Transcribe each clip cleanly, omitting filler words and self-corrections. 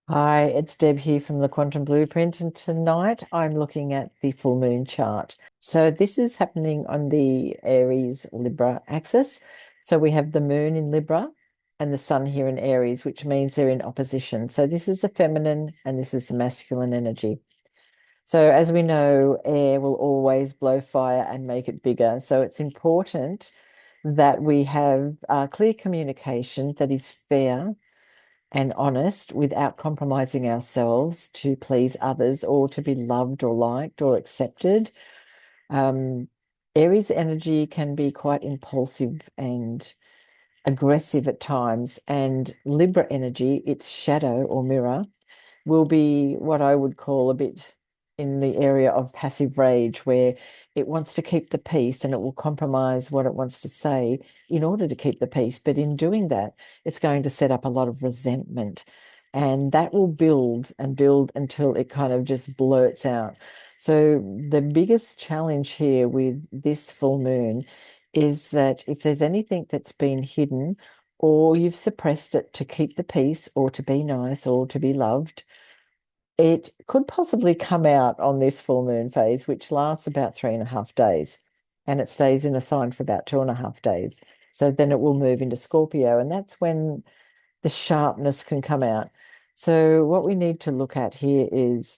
Hi, it's Deb here from the Quantum Blueprint, and tonight I'm looking at the full moon chart. So this is happening on the Aries Libra axis. So we have the moon in Libra and the sun here in Aries, which means they're in opposition. So this is the feminine and this is the masculine energy. So as we know, air will always blow fire and make it bigger. So it's important that we have clear communication that is fair and honest without compromising ourselves to please others or to be loved or liked or accepted. Um, Aries energy can be quite impulsive and aggressive at times, and Libra energy, its shadow or mirror, will be what I would call a bit in the area of passive rage, where it wants to keep the peace and it will compromise what it wants to say in order to keep the peace. But in doing that, it's going to set up a lot of resentment. And that will build and build until it kind of just blurts out. So, the biggest challenge here with this full moon is that if there's anything that's been hidden, or you've suppressed it to keep the peace or to be nice or to be loved, it could possibly come out on this full moon phase, which lasts about 3.5 days, and it stays in a sign for about 2.5 days. So then it will move into Scorpio, and that's when the sharpness can come out. So what we need to look at here is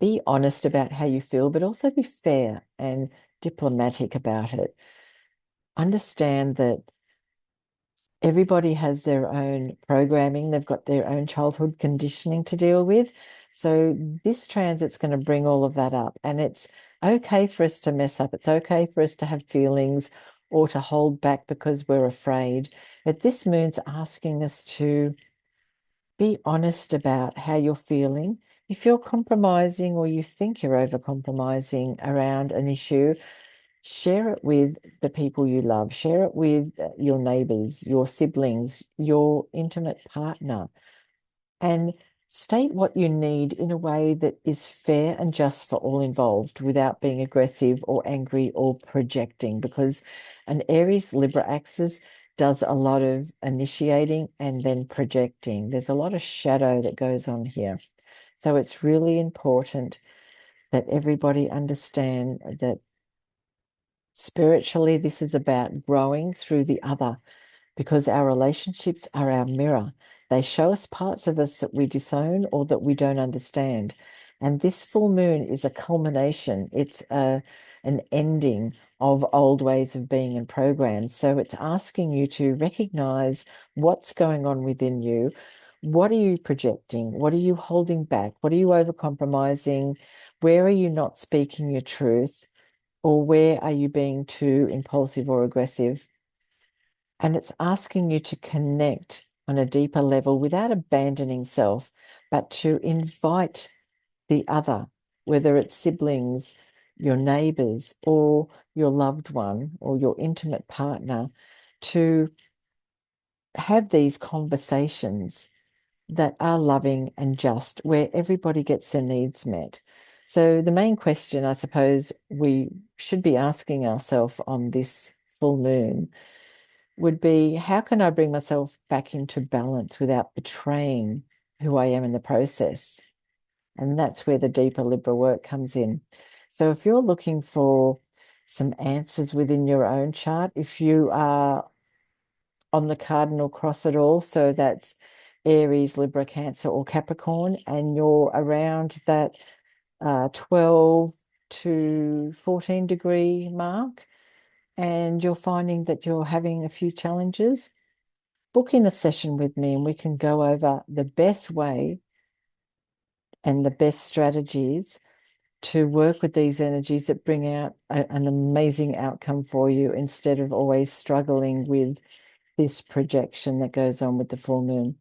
be honest about how you feel, but also be fair and diplomatic about it. Understand that everybody has their own programming, they've got their own childhood conditioning to deal with. So this transit's going to bring all of that up. And it's okay for us to mess up. It's okay for us to have feelings or to hold back because we're afraid. But this moon's asking us to be honest about how you're feeling. If you're compromising or you think you're over compromising around an issue, share it with the people you love. Share it with your neighbors, your siblings, your intimate partner, and state what you need in a way that is fair and just for all involved without being aggressive or angry or projecting, because an Aries Libra axis does a lot of initiating and then projecting. There's a lot of shadow that goes on here. So it's really important that everybody understand that spiritually, this is about growing through the other, because our relationships are our mirror. They show us parts of us that we disown or that we don't understand. And this full moon is a culmination. It's an ending of old ways of being and programs. So it's asking you to recognize what's going on within you. What are you projecting? What are you holding back? What are you overcompromising? Where are you not speaking your truth? Or where are you being too impulsive or aggressive? And it's asking you to connect on a deeper level without abandoning self, but to invite the other, whether it's siblings, your neighbors, or your loved one, or your intimate partner, to have these conversations that are loving and just, where everybody gets their needs met. So, the main question I suppose we should be asking ourselves on this full moon would be, how can I bring myself back into balance without betraying who I am in the process? And that's where the deeper Libra work comes in. So if you're looking for some answers within your own chart, if you are on the cardinal cross at all, so that's Aries, Libra, Cancer, or Capricorn, and you're around that 12 to 14 degree mark, and you're finding that you're having a few challenges, book in a session with me and we can go over the best way and the best strategies to work with these energies that bring out an amazing outcome for you, instead of always struggling with this projection that goes on with the full moon.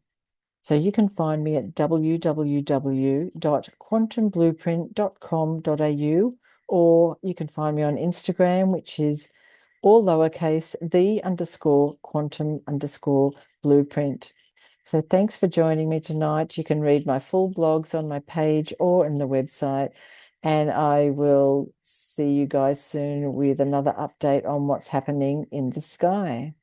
So you can find me at www.quantumblueprint.com.au, or you can find me on Instagram, which is all lowercase, the_quantum_blueprint. So thanks for joining me tonight. You can read my full blogs on my page or in the website, and I will see you guys soon with another update on what's happening in the sky.